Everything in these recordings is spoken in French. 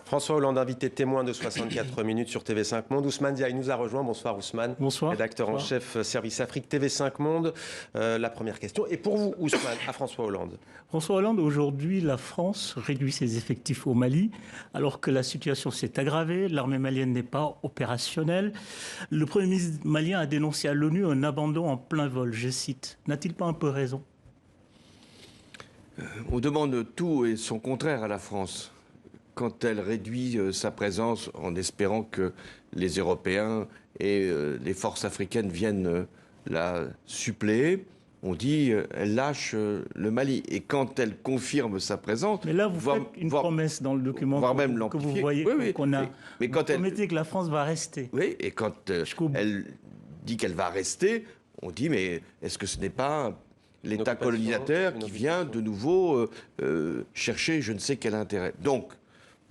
François Hollande, invité témoin de 64 minutes sur TV5 Monde. Ousmane Diaye nous a rejoint. Bonsoir Ousmane. Bonsoir. Rédacteur en chef service Afrique TV5 Monde. La première question. Et pour vous, Ousmane, à François Hollande. François Hollande, aujourd'hui, la France réduit ses effectifs au Mali, alors que la situation s'est aggravée. L'armée malienne n'est pas opérationnelle. Le Premier ministre malien a dénoncé à l'ONU un abandon en plein vol. Je cite. N'a-t-il pas un peu raison ? On demande tout et son contraire à la France quand elle réduit sa présence en espérant que les Européens et les forces africaines viennent la suppléer. On dit elle lâche le Mali. Et quand elle confirme sa présence... Mais là, vous faites une promesse dans le document que vous voyez, qu'on a. Mais quand elle promettez que la France va rester. Oui, et quand elle dit qu'elle va rester, on dit mais est-ce que ce n'est pas l'État colonisateur qui vient de nouveau chercher je ne sais quel intérêt. Donc,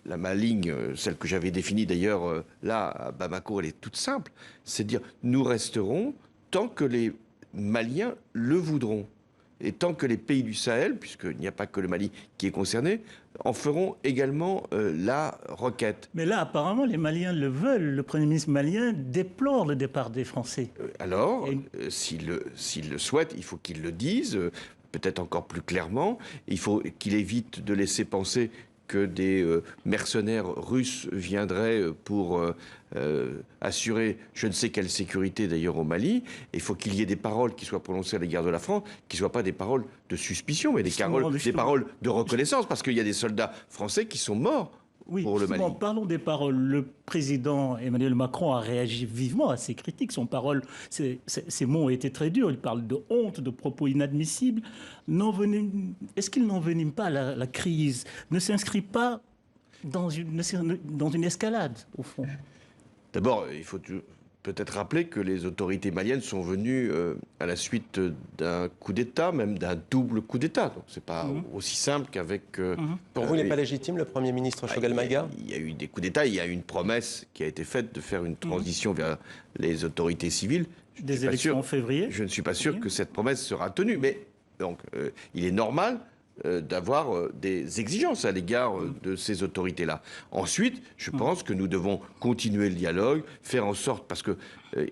ma ligne, celle que j'avais définie d'ailleurs là, à Bamako, elle est toute simple. C'est de dire, nous resterons tant que les Maliens le voudront. Et tant que les pays du Sahel, puisqu'il n'y a pas que le Mali qui est concerné, en feront également la requête. Mais là, apparemment, les Maliens le veulent. Le Premier ministre malien déplore le départ des Français. Alors, s'il le souhaite, il faut qu'il le dise, peut-être encore plus clairement. Il faut qu'il évite de laisser penser que des mercenaires russes viendraient pour assurer je ne sais quelle sécurité d'ailleurs au Mali. Il faut qu'il y ait des paroles qui soient prononcées à l'égard de la France, qui ne soient pas des paroles de suspicion, mais des paroles de reconnaissance, parce qu'il y a des soldats français qui sont morts. Oui, pour le Mali. Parlons des paroles. Le président Emmanuel Macron a réagi vivement à ces critiques. Ses mots ont été très durs. Il parle de honte, de propos inadmissibles. Est-ce qu'il n'envenime pas la crise? Ne s'inscrit pas dans une escalade, au fond? D'abord, il faut peut-être rappeler que les autorités maliennes sont venues à la suite d'un coup d'État, même d'un double coup d'État. Donc c'est pas aussi simple qu'avec... Pour vous, il n'est pas légitime, le Premier ministre Choguel Maïga? Il y a eu des coups d'État, il y a eu une promesse qui a été faite de faire une transition vers les autorités civiles. Des élections en février? Je ne suis pas sûr que cette promesse sera tenue. Mais donc, il est normal d'avoir des exigences à l'égard de ces autorités-là. Ensuite, je pense que nous devons continuer le dialogue, faire en sorte, parce que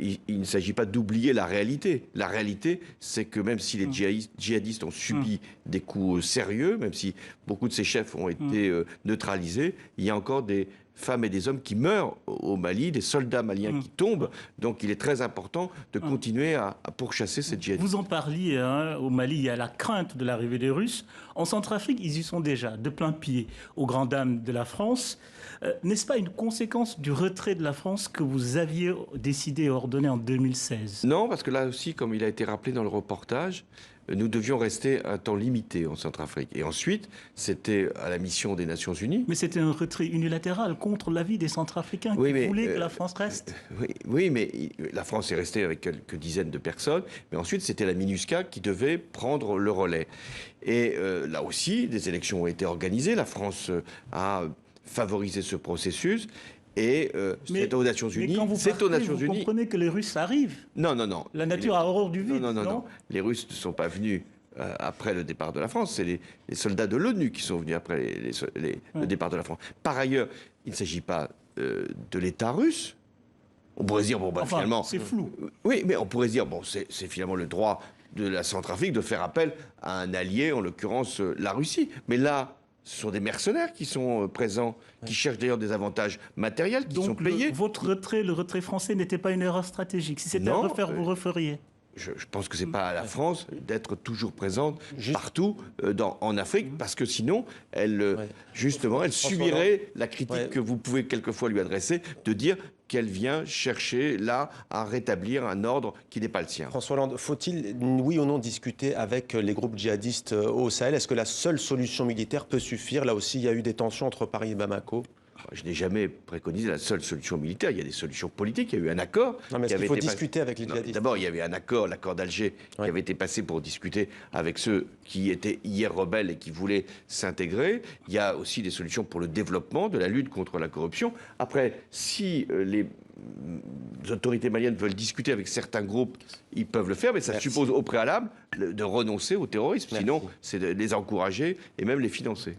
il ne s'agit pas d'oublier la réalité. La réalité, c'est que même si les djihadistes ont subi des coups sérieux, même si beaucoup de ces chefs ont été neutralisés, il y a encore des femmes et des hommes qui meurent au Mali, des soldats maliens qui tombent. Donc il est très important de continuer à pourchasser ces djihadistes. Vous en parliez, au Mali, il y a la crainte de l'arrivée des Russes. En Centrafrique, ils y sont déjà, de plein pied, aux grandes dames de la France. N'est-ce pas une conséquence du retrait de la France que vous aviez décidé et ordonné en 2016? Non, parce que là aussi, comme il a été rappelé dans le reportage, nous devions rester un temps limité en Centrafrique. Et ensuite, c'était à la mission des Nations Unies. Mais c'était un retrait unilatéral contre l'avis des Centrafricains qui voulaient que la France reste. Oui, mais la France est restée avec quelques dizaines de personnes. Mais ensuite, c'était la MINUSCA qui devait prendre le relais. Et là aussi, des élections ont été organisées. La France a favorisé ce processus. Et c'est aux Nations Unies. Vous comprenez que les Russes arrivent. Non. La nature a horreur du vide. Non. Les Russes ne sont pas venus après le départ de la France. C'est les soldats de l'ONU qui sont venus après le départ de la France. Par ailleurs, il ne s'agit pas de l'État russe. On pourrait dire, finalement... c'est flou. Oui, mais on pourrait dire, c'est finalement le droit de la Centrafrique de faire appel à un allié, en l'occurrence la Russie. Mais là... Ce sont des mercenaires qui sont présents, qui cherchent d'ailleurs des avantages matériels, qui sont payés. Le retrait français n'était pas une erreur stratégique. Si c'était à refaire, vous referiez. Je pense que ce n'est pas à la France d'être toujours présente partout en Afrique, parce que sinon, elle subirait la critique que vous pouvez quelquefois lui adresser, de dire qu'elle vient chercher là à rétablir un ordre qui n'est pas le sien. François Hollande, faut-il, oui ou non, discuter avec les groupes djihadistes au Sahel? Est-ce que la seule solution militaire peut suffire? Là aussi, il y a eu des tensions entre Paris et Bamako. Je n'ai jamais préconisé la seule solution militaire. Il y a des solutions politiques. Il y a eu un accord. Non, mais est-ce qu'il faut discuter avec les djihadistes? D'abord, il y avait un accord, l'accord d'Alger, qui avait été passé pour discuter avec ceux qui étaient hier rebelles et qui voulaient s'intégrer. Il y a aussi des solutions pour le développement, de la lutte contre la corruption. Après, si les autorités maliennes veulent discuter avec certains groupes, ils peuvent le faire, mais ça suppose au préalable de renoncer au terrorisme. Sinon, c'est de les encourager et même les financer.